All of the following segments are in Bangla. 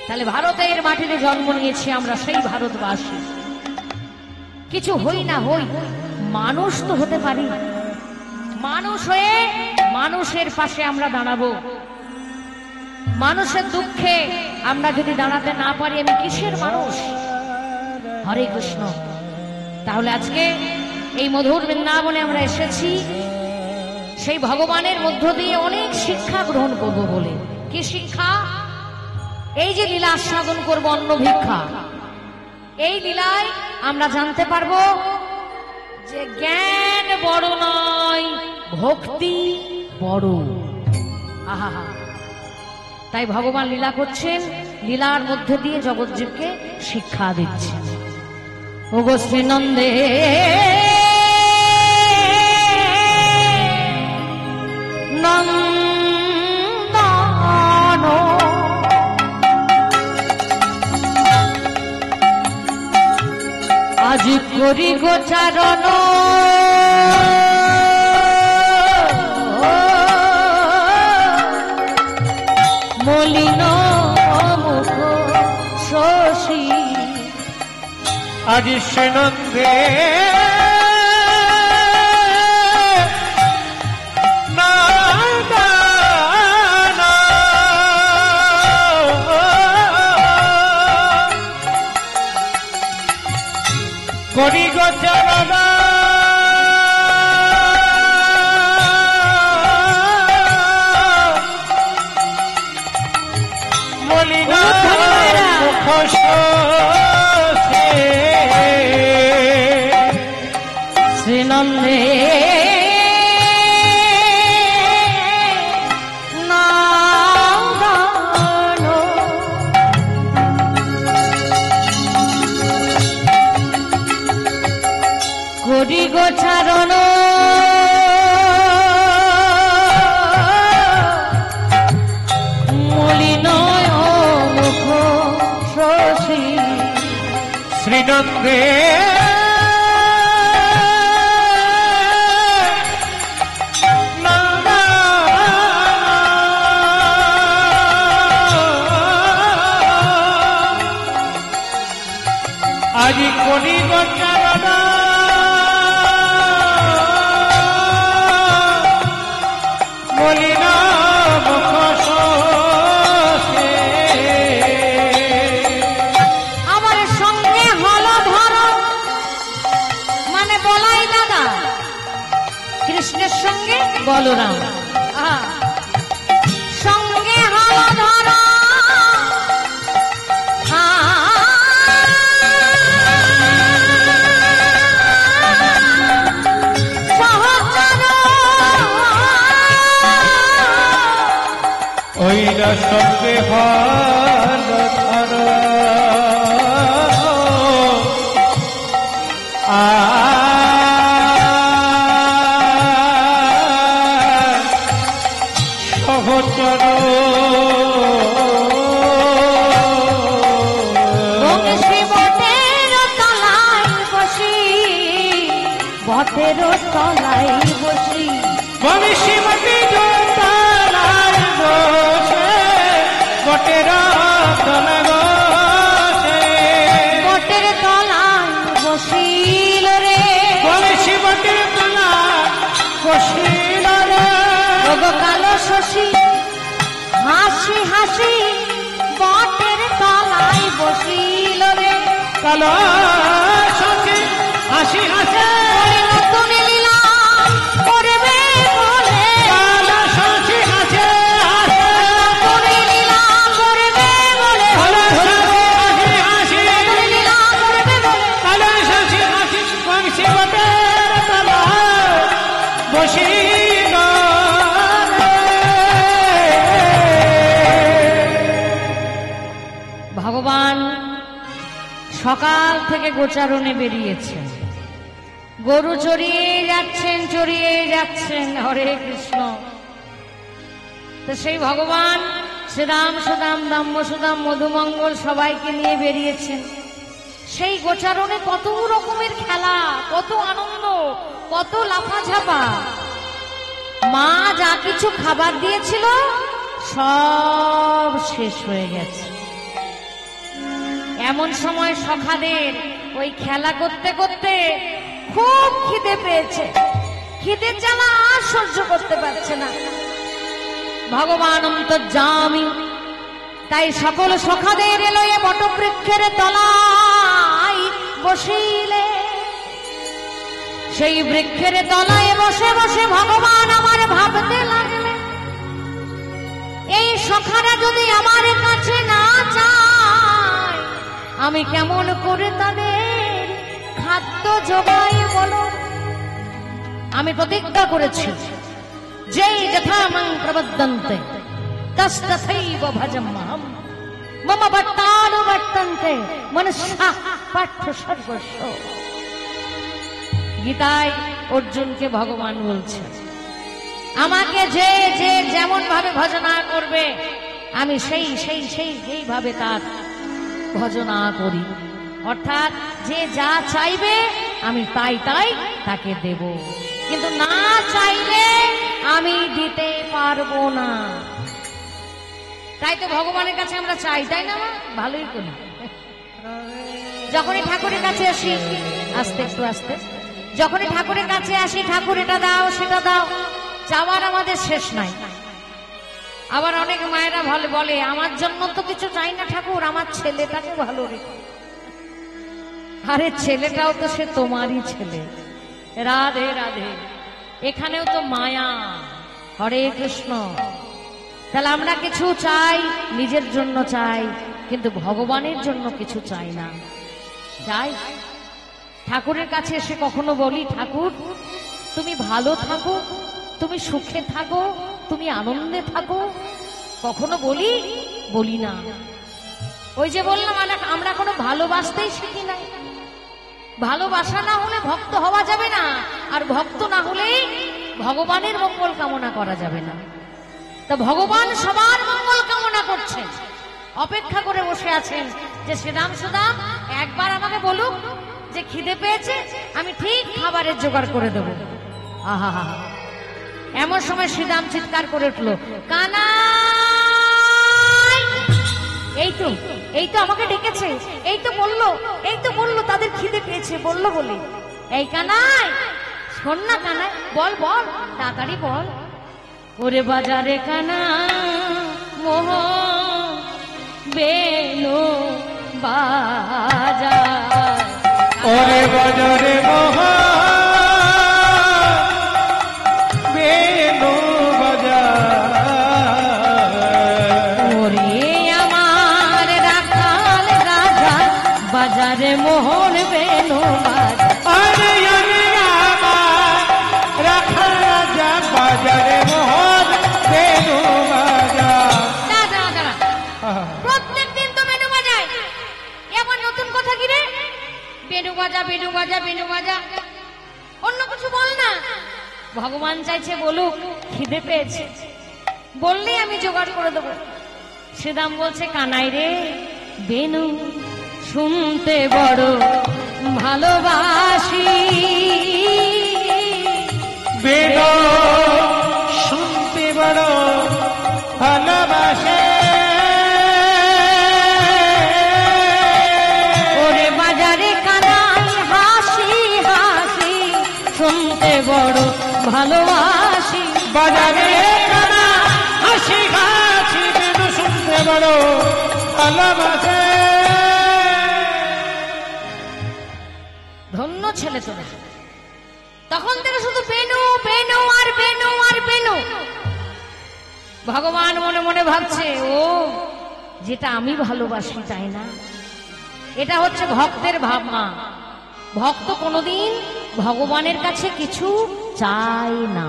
তাহলে ভারতের মাটিতে জন্ম নিয়েছি আমরা, সেই ভারতবাসী। কিছু হই না হই, মানুষ তো হতে পারি। মানুষ হয়ে মানুষের পাশে আমরা দাঁড়াবো। মানুষের দুঃখে আমরা যদি দাঁড়াতে না পারি, আমি কিসের মানুষ? হরে কৃষ্ণ। তাহলে আজকে এই মধুর বৃন্দাবনে আমরা এসেছি সেই ভগবানের মধ্য দিয়ে অনেক শিক্ষা গ্রহণ করব বলে। কি শিক্ষা? এই যে লীলা আস্বাদন করব, অন্ন ভিক্ষা, এই লীলায় আমরা জানতে পারবো যে জ্ঞান বড় নয়, ভক্তি বড়। আহা, তাই ভগবান লীলা করছেন, লীলার মধ্যে দিয়ে জগৎজীবকে শিক্ষা দিচ্ছেন। ওগো শ্রীনন্দে নন্দন আজি করি গোচারণ মলিন মুখ শশী। আজি শ্রীনন্দে করি গোচরণ মলিন মুখ শ্রীনন্দে করি গোচারণ মলিন মুখ শশী। শ্রীনন্দে আজি করি গোচারণ মলিন মুখ শশী। আমার সঙ্গে হল ধর মানে বলাই দাদা, কৃষ্ণের সঙ্গে বলরাম। সঙ্গে হল ধর ওইরা সঙ্গে হল ধর সহচর বটের তলায় বসি, বংশী বটের তলায় বসে, বটের তলায় বসে, বটের তলায় বসিল রে, বংশী বটের তলায় বসিল রে। ওগো কালো শশী হাসি হাসি বটের তলায় বসিল রে। কালো শশী হাসি হাসি তুমি লীলা করবে বলে, কালো শশী হাসি হাসি তুমি লীলা করবে বলে, কালো শশী হাসি তুমি লীলা করবে বলে, কালো শশী হাসি বংশী বটের তলায় বসিল রে। ভগবান সকাল থেকে গোচারণে বেরিয়েছেন, গরু চড়িয়ে যাচ্ছেন। হরে কৃষ্ণ। তো সেই ভগবান শ্রীরাম সুদাম দাম্য সুদাম মধুমঙ্গল সবাইকে নিয়ে বেরিয়েছেন। সেই গোচারণে কত রকমের খেলা, কত আনন্দ, কত লাফাঝাপা। মা যা কিছু খাবার দিয়েছিল সব শেষ হয়ে গেছে। এমন সময় সখাদের ওই খেলা করতে করতে খুব খিদে পেয়েছে, খিদে জ্বালা আর সহ্য করতে পারছে না। ভগবান অন্তর্যামী তাই সকল সখাদের এলো এ বটবৃক্ষের তলায় বসিলে। সেই বৃক্ষের তলায় বসে বসে ভগবান আমার ভাবতে লাগলেন, এই সখারা যদি আমার কাছে না চায় আমি কেমন করে তাদের খাদ্য যোগাই বলো। আমি প্রতিজ্ঞা করেছি, যেই যথা মাং প্রবদ্ধন্তে তস্তথৈব ভজম্যহম মম বট্টানুবর্তন্তে মনুষ্যাঃ পার্থ সর্বস্ব। গীতায় অর্জুনকে ভগবান বলছে, আমাকে যে যে যেমন ভাবে ভজনা করবে আমি সেইভাবে তার ভজনা করি। অর্থাৎ যে যা চাইবে আমি তাই তাকে দেব, কিন্তু না চাইলে আমি দিতে পারবো না। তাই তো ভগবানের কাছে আমরা চাই, তাই না? ভালোই করি। যখনই ঠাকুরের কাছে আসি, আস্তে একটু আস্তে, যখনই ঠাকুরের কাছে আসি, ঠাকুর এটা দাও সেটা দাও, চাওয়ার আমাদের শেষ নাই। আবার অনেক মায়েরা ভালো বলে, আমার জন্য তো কিছু চাই না ঠাকুর, আমার ছেলেটাকে ভালো রেখো। আরে ছেলেটাও তো সে তোমারই ছেলে। রাধে রাধে। এখানেও তো মায়া। হরে কৃষ্ণ। তাহলে আমরা কিছু চাই, নিজের জন্য চাই, কিন্তু ভগবানের জন্য কিছু চাই না। চাই ঠাকুরের কাছে এসে কখনো বলি, ঠাকুর তুমি ভালো থাকো, তুমি সুখে থাকো, তুমি আনন্দে থাকো? কখনো বলি না। ওই যে বললাম, আমরা কোনো ভালোবাসতেই শিখি নাই। ভালোবাসা না হলে ভক্ত হওয়া যাবে না, আর ভক্ত না হলে ভগবানের মঙ্গল কামনা করা যাবে না। তা ভগবান সবার মঙ্গল কামনা করছেন, অপেক্ষা করে বসে আছেন যে শ্রীরাম সুদাম একবার আমাকে বলুক যে খিদে পেয়েছে, আমি ঠিক খাবারের জোগাড় করে দেবো। আহা হা। এমন সময় শ্রীরাম চিৎকার করে উঠলো, কানাই! এই তো আমাকে ডেকেছে, এই তো বললো তাদের খিদে পেয়েছে, বললো বলে। এই কানাই, শোন না কানাই, বল তাড়াতাড়ি বল। ওরে বাজারে কানা মোহ বেলো বাজার, ওরে বাজারে মোহ বেনু বাজার, ওরে আমার রাখাল রাজা বাজারে মোহন বেলো বাজার। আরে আমার রাখাল রাজা বাজারে মোহন বেনু বাজার। দাঁড়া, প্রত্যেকদিন তো বেনু বাজায়, এবার নতুন কথা কি রে? বেনু বাজা, অন্য কিছু বল না। ভগবান চাইছে বলুক খিদে পেয়েছে, বললেই আমি জোগাড় করে দেবো। শ্রীরাম বলছে, কানাই রে, বেনু শুনতে বড় ভালোবাসি, বেনু শুনতে বড় ভালোবাসে, ওরে বাজারে কানাই হাসি হাসি শুনতে বড় ভালোবাসি। বাজারে কানা হাসি হাসি বেনু শুনতে বড় ভালোবাসে। ধন্য ছেলে তোরা। তখন থেকে শুধু বেনু বেনু আর বেনু আর বেনু। ভগবান মনে মনে ভাবছে, ও যেটা আমি ভালোবাসি তাই না? এটা হচ্ছে ভক্তের ভাবনা। ভক্ত কোনোদিন ভগবানের কাছে কিছু চায় না,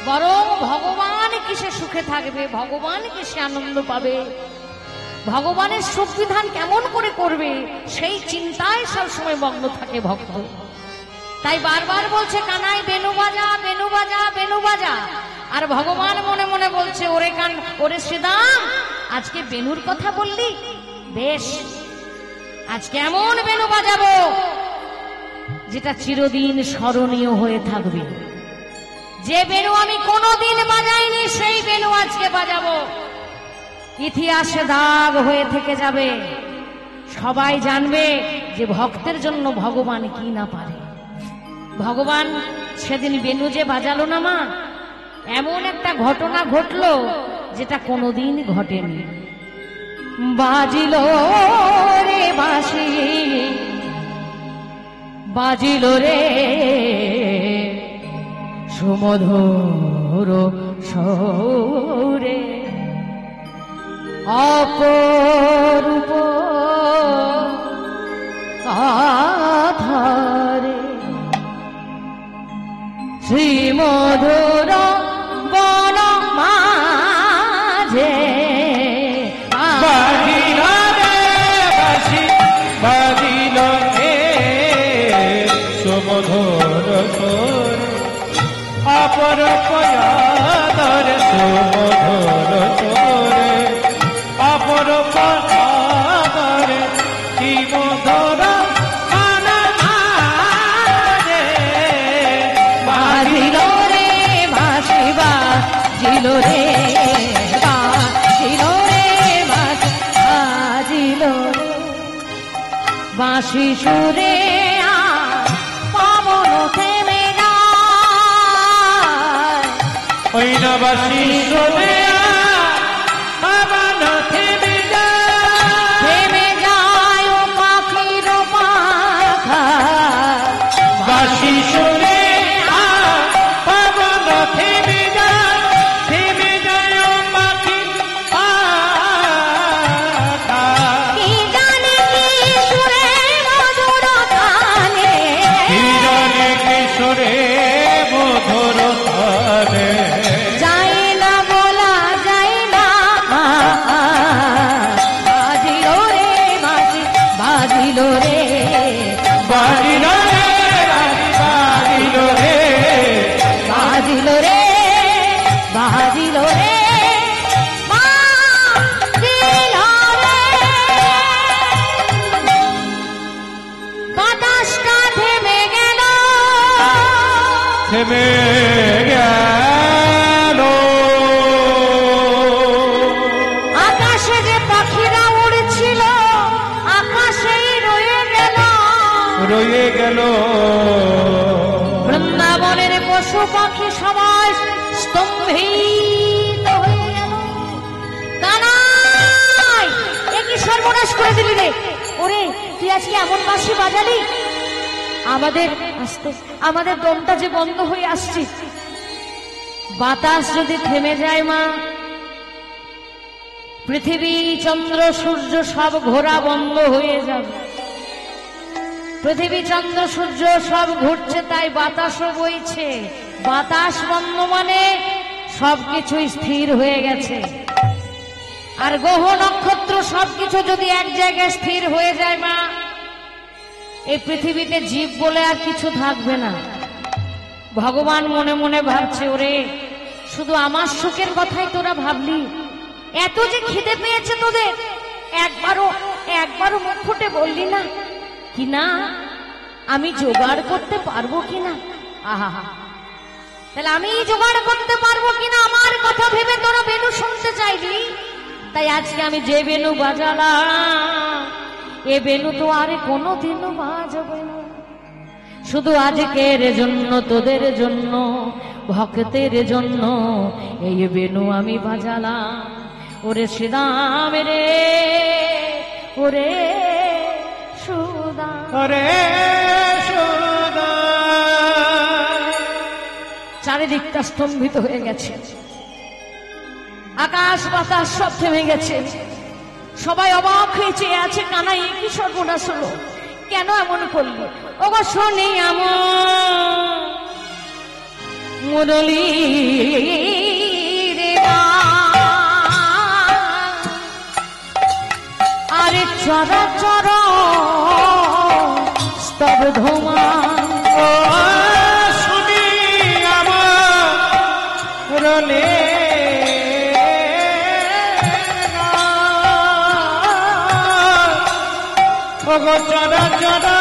বরং ভগবান কিসে সুখে থাকবে, ভগবান কিসে আনন্দ পাবে, ভগবানের সুখ বিধান কেমন করে করবে, সেই চিন্তায় সবসময় মগ্ন থাকে ভক্ত। তাই বারবার বলছে, কানাই বেনু বাজা, বেনু বাজা, বেনু বাজা। আর ভগবান মনে মনে বলছে, ওরে শ্রীদাম, আজকে বেনুর কথা বললি, বেশ, আজকে এমন বেনু বাজাবো যেটা চিরদিন স্মরণীয় হয়ে থাকবে। যে বেনু আমি কোনোদিন বাজাইনি, সেই বেনু আজকে বাজাবো, ইতিহাসে দাগ হয়ে থেকে যাবে। সবাই জানবে যে ভক্তের জন্য ভগবান কি না পারে। ভগবান সেদিন বেনু যে বাজালো না মা, এমন একটা ঘটনা ঘটলো যেটা কোনোদিন ঘটেনি। বাজিল রে বাঁশি, বাজিল রে সুমধুর সৌরে, অপরূপ আধারে শ্রীমধুর বন মাঝে বাজিল রে বাঁশি, বাজিল রে সুমধুর সুর, অপরূপ আধারে সুমধুর সুরে, অপরূপ আধারে শ্রীমধুর বন মাঝে। বাজিল রে বাঁশি, বাজিল রে বাজিল রে বাঁশি, বাজিল রে বাঁশি সুরে পবন থেমে যায়, ওই নবাসী সুরে পবন থেমে যায়, থেমে যায় ও পাখির পাখা, বাঁশি সুরে পবন থেমে যায়, থেমে যায় ও পাখি পাখা। কি জানে কি সুরে মধুর গানে, হিরণে কিশোরে মধুর ধারে, যায় না বলা যায় না। বাজিল রে বাঁশি, বাজিল রে বাজিল রে বাজিল রে, বাজিল রে বাজিল রে বাজিল রে, বাতাসটা থেমে গেল, থেমে গেল, আকাশে যে পাখিরা উড়ছিল আকাশেই রয়ে গেল, রয়ে গেল, বৃন্দাবনের পশু পাখি সবাই স্তম্ভিত হয়ে গেল। কানাই, এ কি সর্বনাশ করে দিলি রে? ওরে তুই আজকে এমন বাঁশি বাজালি, আমাদের আস্তে আমাদের দমটা যে বন্ধ হয়ে আসছে। বাতাস যদি থেমে যায় মা, পৃথিবী চন্দ্র সূর্য সব ঘোরা বন্ধ হয়ে যাবে। পৃথিবী চন্দ্র সূর্য সব ঘুরছে, তাই বাতাসও বইছে। বাতাস বন্ধ মানে সবকিছু স্থির হয়ে গেছে। আর গ্রহ নক্ষত্র সবকিছু যদি এক জায়গায় স্থির হয়ে যায় মা, এই পৃথিবীতে জীব বলে আর কিছু থাকবে না। ভগবান মনে মনে ভাবছে, ওরে শুধু আমার সুখের কথাই তোরা ভাবলি, এত যে খিদে পেয়েছে তোদের, একবারও মুখ ফুটে বললি না কি না আমি জোগাড় করতে পারবো কিনা। আহা, তাহলে আমি জোগাড় করতে পারবো কিনা আমার কথা ভেবে তোরা বেনু শুনতে চাইলি। তাই আজকে আমি যে বেনু বাজালাম, এ বেনু তো আর কোনোদিনও বাজাবে না। শুধু আজকের জন্য, তোদের জন্য, ভক্তের জন্য এই বেনু আমি বাজালাম। ওরে শ্রীরাম রে, ওরে সুদাম, ওরে সুদা, চারিদিকটা স্তম্ভিত হয়ে গেছে, আকাশ বাতাস সব থেমে গেছে। সবাই অবাক হয়ে চেয়ে আছে, কানাই কি সর্বনাশ হলো, কেন এমন করলো? ওগো শোনি আমার মুরলী রে আরে চরা চরা স্তব্ধ মা, ও শুনি আমার রলে ওগো চরা চরা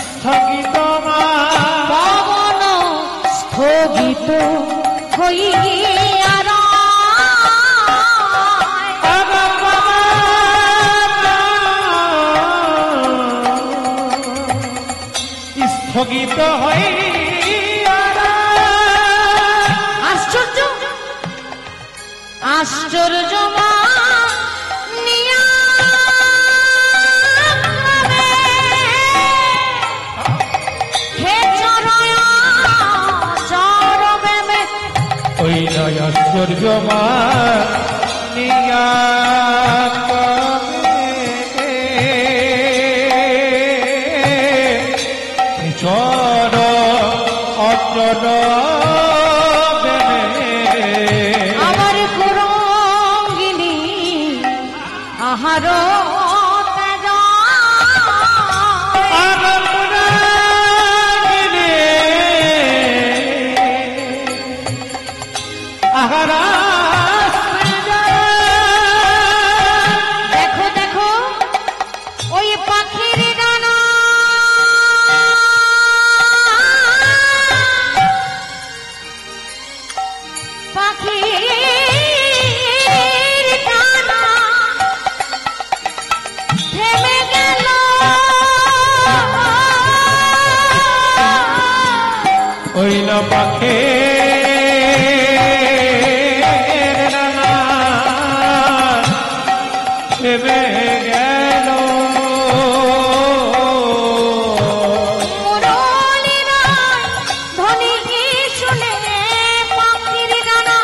স্থগিত মা, পবন স্থগিত হইয়া মোহিত হইয়া আশ্চর্য আশ্চর্য মানিয়া হে চরয় চরবে ওই নয় আশ্চর্য মানিয়া চর অচর আমার কুরঙ্গিনী আহার দেখো দেখো ওই পাখির গানা পাখির গানা থেমে গেল ওই না পাখে ভেবে গেল মুরলীরা ধ্বনি শুনে পাখির গানা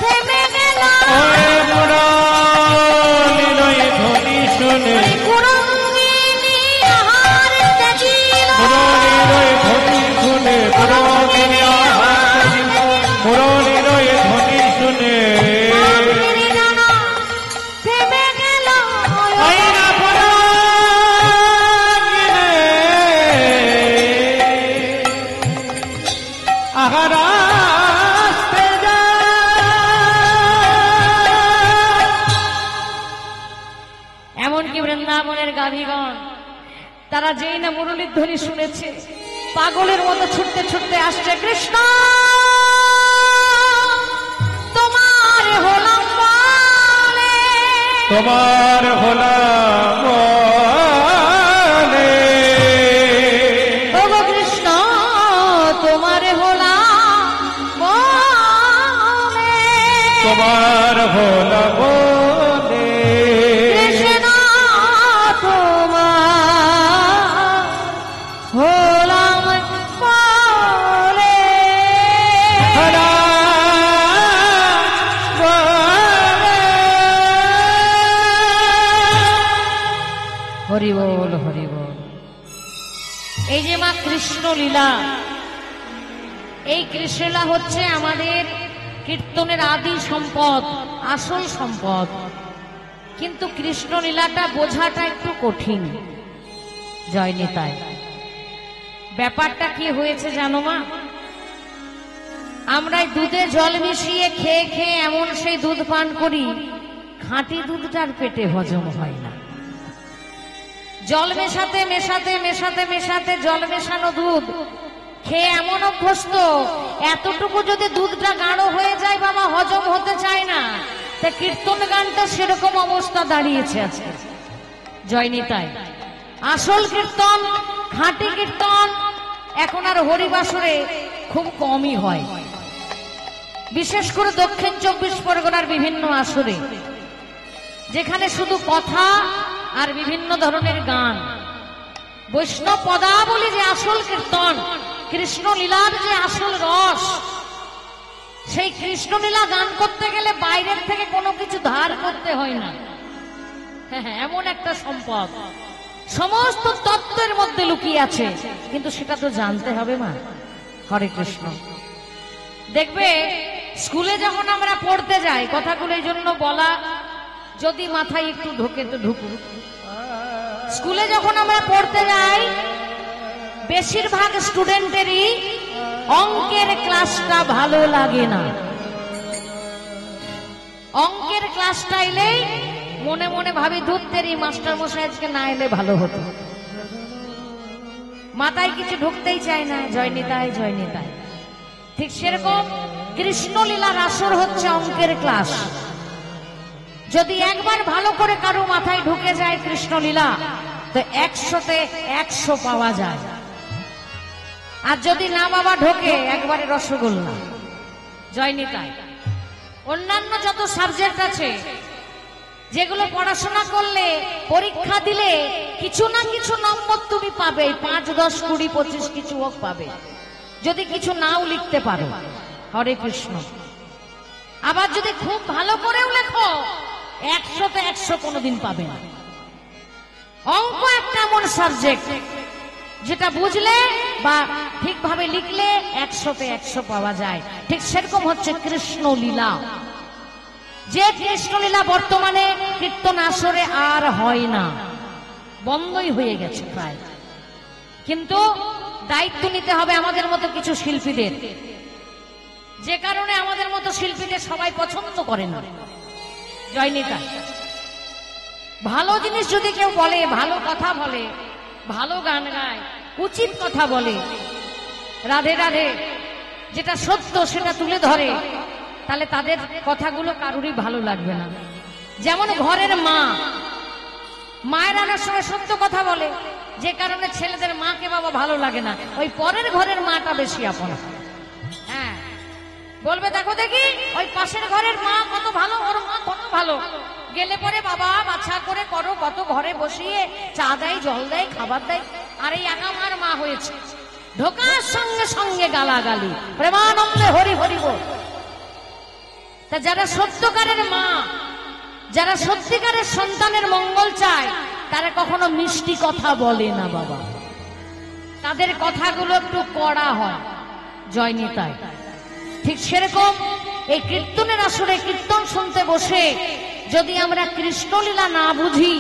থেমে গেল ওই মুরলীর ওই ধ্বনি শুনে কুরঙ্গিনী আহার ত্যাজিল মুরলীর ওই ধ্বনি শুনে কুরঙ্গিনী আহার মুরলীর ওই ধ্বনি শুনে পাখির গানা থেমে গেল ওই না আহার আসতে এমনকি বৃন্দাবনের গাভীগণ তারা যেই না মুরলীর ধ্বনি শুনেছে পাগলের মতো ছুটতে ছুটতে আসছে কৃষ্ণ তোমার হলাম বলে তোমার হলাম বলে ওগো কৃষ্ণ তোমার হলাম বলে তোমার হলাম বলে কৃষ্ণ তোমার হলাম বলে হরি বল হরি বল। এই যে মা কৃষ্ণ লীলা, এই কৃষ্ণলীলা হচ্ছে আমাদের কীর্তনের আদি সম্পদ, আসল সম্পদ। কিন্তু কৃষ্ণ লীলাটা বোঝাটা একটু কঠিন। জয় নিতাই। ব্যাপারটা কি হয়েছে জানো মা? আমরা দুধে জল মিশিয়ে খেয়ে খেয়ে এমন সেই দুধ পান করি, খাঁটি দুধটার পেটে হজম হয় না। জল মেশাতে মেশাতে মেশাতে মেশাতে জল মেশানো দুধ খেয়ে এমন অভ্যস্ত, এতটুকু যদি দুধটা গাঢ় হয়ে যায় বাবা হজম হতে চায় না। তা কীর্তন গানটা সেরকম অবস্থা দাঁড়িয়েছে আজকে। জয় নিতাই। আসল কীর্তন, খাঁটি কীর্তন এখন আর হরিবাসরে খুব কমই হয়, বিশেষ করে দক্ষিণ 24 পরগনার বিভিন্ন আসরে, যেখানে শুধু কথা আর বিভিন্ন ধরনের গান। বৈষ্ণব পদাবলী যে আসল কীর্তন, কৃষ্ণ লীলার যে আসল রস, সেই কৃষ্ণ লীলা গান করতে গেলে বাইরের থেকে কোনো কিছু ধার করতে হয় না। হ্যাঁ, এমন একটা সম্পদ সমস্ত তত্ত্বের মধ্যে লুকিয়ে আছে, কিন্তু সেটা তো জানতে হবে মা। হরে কৃষ্ণ। দেখবে স্কুলে যখন আমরা পড়তে যাই, কথাগুলো এই জন্য বলা, যদি মাথায় একটু ঢোকে তো ঢুকুক। স্কুলে যখন আমরা পড়তে যাই, বেশিরভাগ স্টুডেন্টেরই অঙ্কের ক্লাসটা ভালো লাগে না। অঙ্কের ক্লাসটা এলেই মনে মনে ভাবি, ধুত্তেরি মাস্টার মশাই আজকে না এলে ভালো হতো। মাথায় কিছু ঢুকতেই চায় না। জয় নিতাই, জয় নিতাই। ঠিক সেরকম কৃষ্ণলীলার আসর হচ্ছে অঙ্কের ক্লাস। যদি একবার ভালো করে কারো মাথায় ঢুকে যায় কৃষ্ণলীলা, তো 100-তে 100 পাওয়া যায়। আর যদি না বাবা ঢোকে একবারে রসগোল্লা। জয় নিতাই। অন্যান্য যত সাবজেক্ট আছে যেগুলো পড়াশোনা করলে পরীক্ষা দিলে কিছু না কিছু নম্বর তুমি পাবে, 5, 10, 20, 25 কিছু হোক পাবে, যদি কিছু নাও লিখতে পারো। হরে কৃষ্ণ। আবার যদি খুব ভালো করেও লেখো 100-তে 100 কোনোদিন পাবে না। অঙ্ক একটা এমন সাবজেক্ট যেটা বুঝলে বা ঠিকভাবে লিখলে 100-তে 100 পাওয়া যায়। ঠিক সেরকম হচ্ছে কৃষ্ণ লীলা। যে কৃষ্ণ লীলা বর্তমানে কীর্তন আসরে আর হয় না, বন্ধই হয়ে গেছে প্রায়। কিন্তু দায়িত্ব নিতে হবে আমাদের মতো কিছু শিল্পীদের, যে কারণে আমাদের মতো শিল্পীদের সবাই পছন্দ করে না। জয় নিতাই। ভালো জিনিস যদি কেউ বলে, ভালো কথা বলে, ভালো গান গায়, উচিত কথা বলে, রাধে রাধে যেটা সত্য সেটা তুলে ধরে, তাহলে তাদের কথাগুলো কারুরই ভালো লাগবে না। যেমন ঘরের মা, মায়ের অনেক সময় সত্য কথা বলে, যে কারণে ছেলেদের মাকে বাবা ভালো লাগে না, ওই পরের ঘরের মাটা বেশি আপন। হ্যাঁ, বলবে দেখো দেখি ওই পাশের ঘরের মা কত ভালো, ওর মা কত ভালো, গেলে পরে বাবা বাছা করে করো, কত ঘরে বসিয়ে চা দেয়, জল দেয়, খাবার দেয়, আর এই একামার মা হয়েছে, ঢোকার সঙ্গে সঙ্গে গালাগালি, প্রেমানন্দে হরি হরি বল। তা যারা সত্যকারের মা, যারা সত্যিকারের সন্তানের মঙ্গল চায়, তারা কখনো মিষ্টি কথা বলে না বাবা, তাদের কথাগুলো একটু কড়া হয়। জয় নিতাই। ঠিক সেরকম এই কীর্তনের আসরে কীর্তন শুনতে বসে যদি আমরা কৃষ্ণলীলা না বুঝি,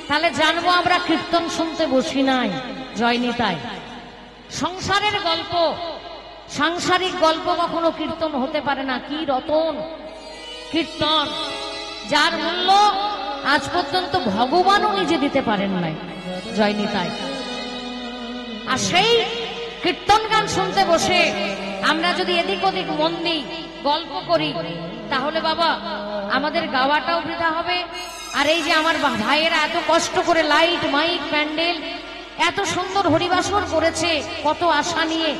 তাহলে জানবো আমরা কীর্তন শুনতে বসি নাই। জয় নিতাই। সংসারের গল্প, সাংসারিক গল্প কখনো কীর্তন হতে পারে না। কি রতন কীর্তন, যার মূল্য আজ পর্যন্ত ভগবানও নিজে দিতে পারেন নাই। জয় নিতাই। আর সেই কীর্তন গান শুনতে বসে আমরা যদি এদিক ওদিক মন দিই, গল্প করি, তাহলে বাবা আমাদের গাওয়াটাও বৃথা হবে। আর এই যে আমার ভাইয়েরা এত কষ্ট করে লাইট, মাইক, প্যান্ডেল, এত সুন্দর হরিবাসর করেছে, কত আশা নিয়ে,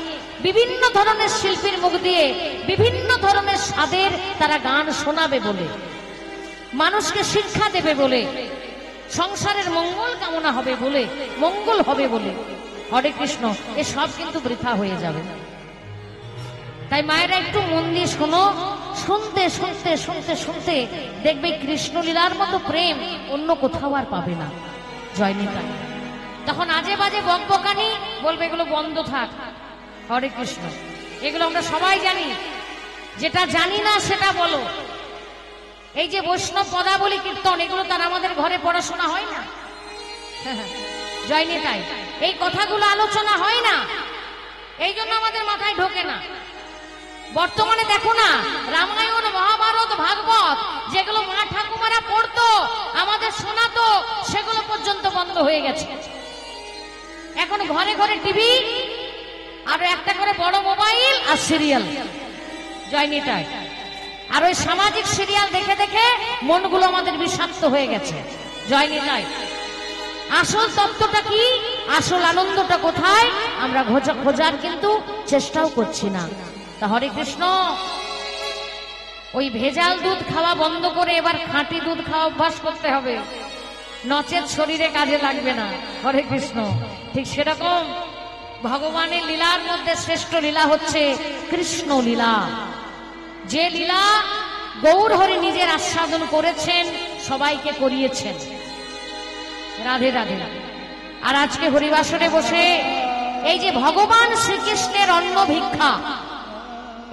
বিভিন্ন ধরনের শিল্পীর মুখ দিয়ে বিভিন্ন ধরনের স্বাদের তারা গান শোনাবে বলে, মানুষকে শিক্ষা দেবে বলে, সংসারের মঙ্গল কামনা হবে বলে, মঙ্গল হবে বলে। হরে কৃষ্ণ। এসব কিন্তু বৃথা হয়ে যাবে। তাই মায়েরা একটু মন দিয়ে শোনো, শুনতে শুনতে শুনতে শুনতে দেখবে কৃষ্ণলীলার মতো প্রেম অন্য কোথাও আর পাবে না। জয় নিতাই। তখন আজে বাজে বকবকানি বলবে এগুলো বন্ধ থাক। হরে কৃষ্ণ। এগুলো আমরা সবাই জানি, যেটা জানি না সেটা বলো। এই যে বৈষ্ণব পদাবলী কীর্তন, এগুলো তার আমাদের ঘরে পড়াশোনা হয় না। জয় নিতাই। এই কথাগুলো আলোচনা হয় না, এই জন্য আমাদের মাথায় ঢোকে না। বর্তমানে দেখো না, রামায়ণ, মহাভারত, ভাগবত যেগুলো মা ঠাকুমারা পড়তো, আমাদের শোনাতো, সেগুলো পর্যন্ত বন্ধ হয়ে গেছে। এখন ঘরে ঘরে টিভি, আর একটা করে বড় মোবাইল আর সিরিয়াল। জয় নিতাই। আর ওই সামাজিক সিরিয়াল দেখে দেখে মনগুলো আমাদের বিষাক্ত হয়ে গেছে। জয় নিতাই। আসল তত্ত্বটা কি, আসল আনন্দটা কোথায়, আমরা খোঁজার কিন্তু চেষ্টাও করছি না। তা হরে কৃষ্ণ। ওই ভেজাল দুধ খাওয়া বন্ধ করে এবার খাঁটি দুধ খাওয়া অভ্যাস করতে হবে, নচেত শরীরে কাজে লাগবে না। হরে কৃষ্ণ। ঠিক সেরকম ভগবানের লীলার মধ্যে শ্রেষ্ঠ লীলা হচ্ছে কৃষ্ণ লীলা। যে লীলা গৌর হরি নিজের আস্বাদন করেছেন, সবাইকে করিয়েছেন। রাধে রাধে। আর আজকে হরিবাসরে বসে এই যে ভগবান শ্রীকৃষ্ণের অন্ন ভিক্ষা,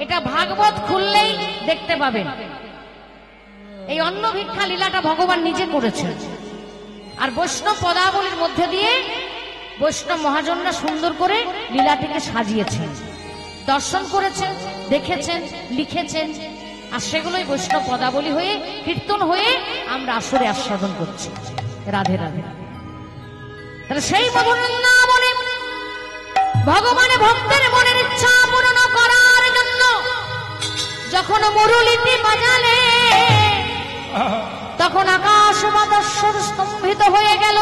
এটা ভাগবত খুললেই দেখতে পাবেন। এই অন্ন ভিক্ষা লীলাটা ভগবান নিজে করেছেন। আর বৈষ্ণব পদাবলীর মধ্যে দিয়ে বৈষ্ণব মহাজনরা সুন্দর করে লীলাটিকে সাজিয়েছেন, দর্শন করেছেন, দেখেছেন, লিখেছেন। আর সেগুলোই বৈষ্ণব পদাবলী হয়ে, কীর্তন হয়ে আমরা আসরে আস্বাদন করছি। রাধে রাধে। তাহলে সেই মধুর বৃন্দাবনে ভগবানের ভক্তের মনের ইচ্ছা পূরণ করার জন্য যখন মুরলীটি বাজালে, তখন আকাশ বাতাস স্তম্ভিত হয়ে গেল।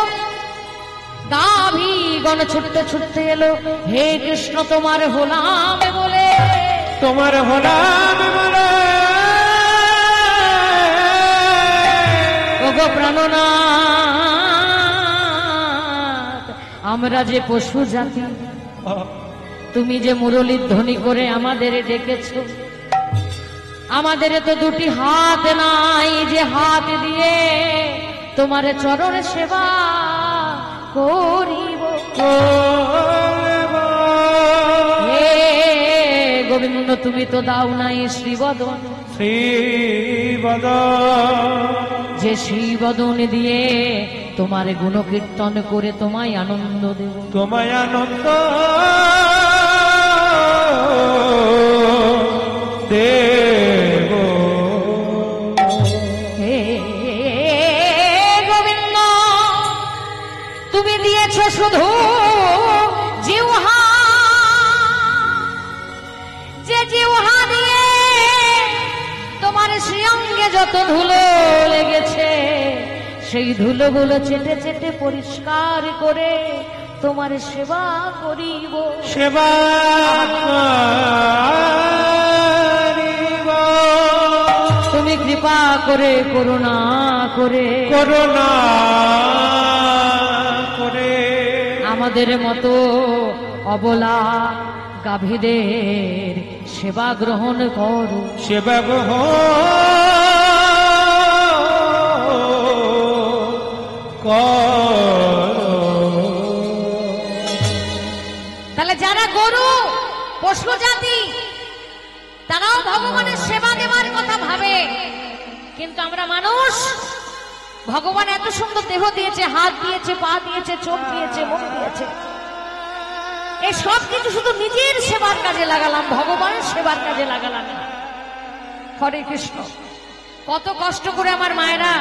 গাভী গোপীগণ ছুটতে ছুটতে এলো, হে কৃষ্ণ তোমার হলাম বলে, তোমার হলাম বলে। ওগো প্রাণনাথ, আমরা যে পশু জাতি, তুমি যে মুরলীর ধ্বনি করে আমাদের ডেকেছো, আমাদের তো দুটি হাত নাই যে হাত দিয়ে তোমার চরণ সেবা করিব। হে গোবিন্দ, তুমি তো দাও নাই শ্রীবদন, যে শ্রীবদন দিয়ে তোমার গুণকীর্তন করে তোমায় আনন্দ দেব, তোমায় আনন্দ দেব। হে গোবিন্দ, তুমি দিয়েছ শুধু জিহ্বা, যে জিহ্বা দিয়ে তোমার শ্রীঅঙ্গে যত ধুলো লেগেছে, সেই ধুলোগুলো চেটে চেটে পরিষ্কার করে তোমার সেবা করিব, সেবা করিব। তুমি কৃপা করে করুণা করে করুণা করে আমাদের মতো অবলা গাভীদের সেবা গ্রহণ করো, সেবা গ্রহণ করো। তাহলে যারা গরু পশু জাতি তারাও ভগবানের সেবা দেওয়ার কথা ভাবে, কিন্তু আমরা মানুষ, ভগবান এত সুন্দর দেহ দিয়েছে, হাত দিয়েছে, পা দিয়েছে, চোখ দিয়েছে, মন দিয়েছে, এই সব কিছু শুধু নিজের সেবার কাজে লাগালাম, ভগবানের সেবার কাজে লাগালাম না। হরে কৃষ্ণ। কত কষ্ট করে আমার মায়েরা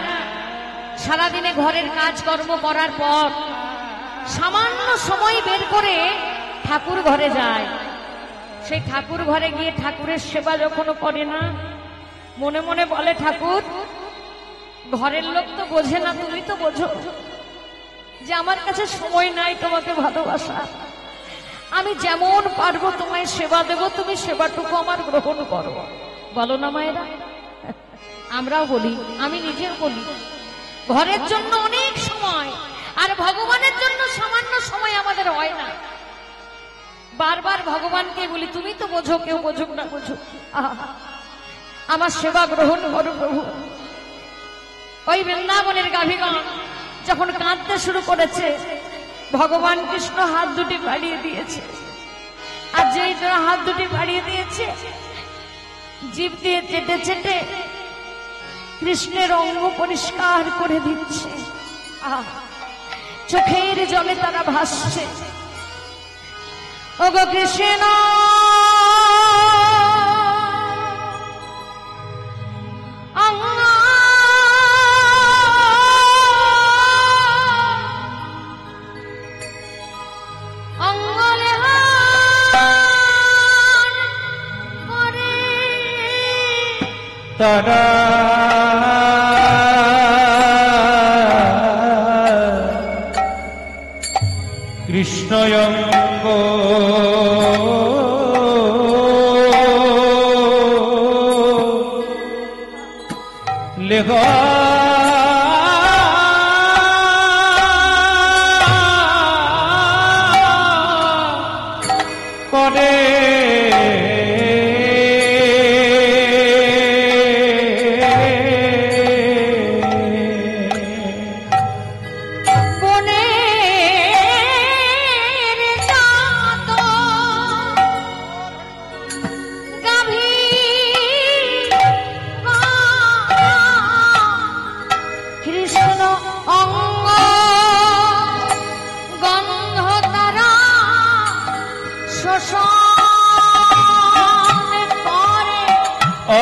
সারাদিনে ঘরের কাজকর্ম করার পর সামান্য সময় বের করে ঠাকুর ঘরে যায়। সেই ঠাকুর ঘরে গিয়ে ঠাকুরের সেবা যখন করে না, মনে মনে বলে, ঠাকুর ঘরের লোক তো বোঝে না, তুমি তো বোঝো যে আমার কাছে সময় নাই তোমাকে ভালোবাসা, আমি যেমন পারবো তোমায় সেবা দেব, তুমি সেবাটুকু আমার গ্রহণ করো। বলো না মায়েরা? আমরাও বলি, আমি নিজেও বলি, ঘরের জন্য অনেক সময় আর ভগবানের জন্য সামান্য সময় আমাদের হয় না। বারবার ভগবানকে বলি, তুমি তো বোঝো, কেউ বোঝুক না বোঝুক, আমার সেবা গ্রহণ করো প্রভু। ওই বৃন্দাবনের গাভীগণ যখন কাঁদতে শুরু করেছে, ভগবান কৃষ্ণ হাত দুটি বাড়িয়ে দিয়েছে, আর যেই হাত দুটি বাড়িয়ে দিয়েছে, জিভ দিয়ে চেটে চেটে কৃষ্ণের অঙ্গ পরিষ্কার করে দিচ্ছে। চোখের জলে তারা ভাসছে। ওগো কৃষ্ণ, তারা কৃষ্ণয়ঙ্গ লেখ করে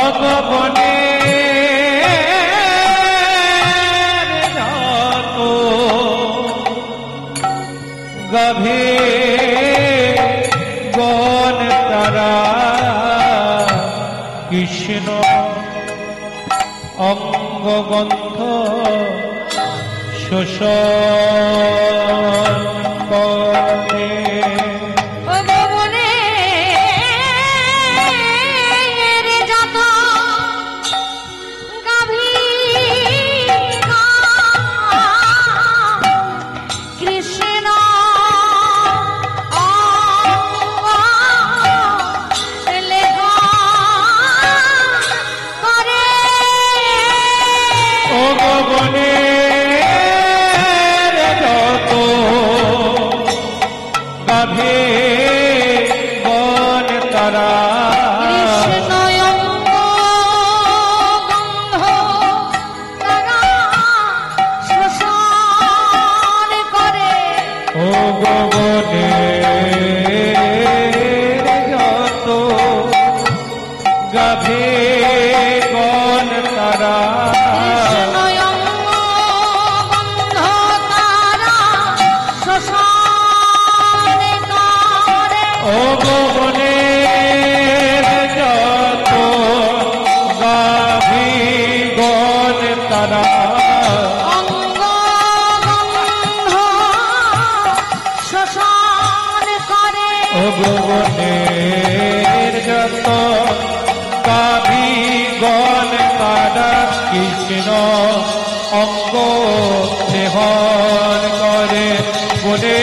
অগবনে গভে গণ তারা কৃষ্ণ অঙ্গগন্ধ শোষণ করে। গগনের যত গাভে বন তারা কৃষ্ণয়ঙ্গ গন্ধ তারা শ্মশান করে। ও গগনের যত গাভে বন তারা কৃষ্ণয়ঙ্গ গন্ধ তারা শ্মশান করে। ও গগনের যত গাভী গণ তারা অঙ্গ গন্ধ শ্মশান করে। ও গগনের যত গাভী গণ তারা কৃষ্ণ অঙ্গ দেহন করে বনে